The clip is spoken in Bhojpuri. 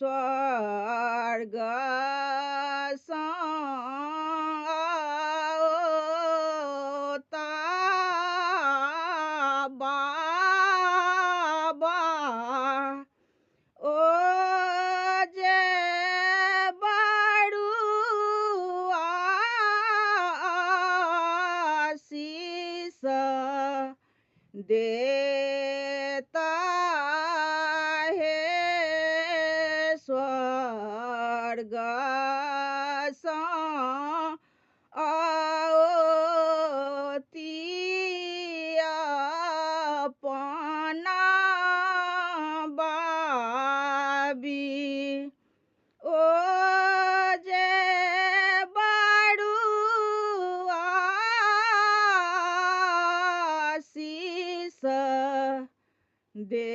स्वर्ग ता बाबा ओ जे बड़ू आशीष देता है स्वर्ग अपना बाबी ओ जे बड़ू आशीष दे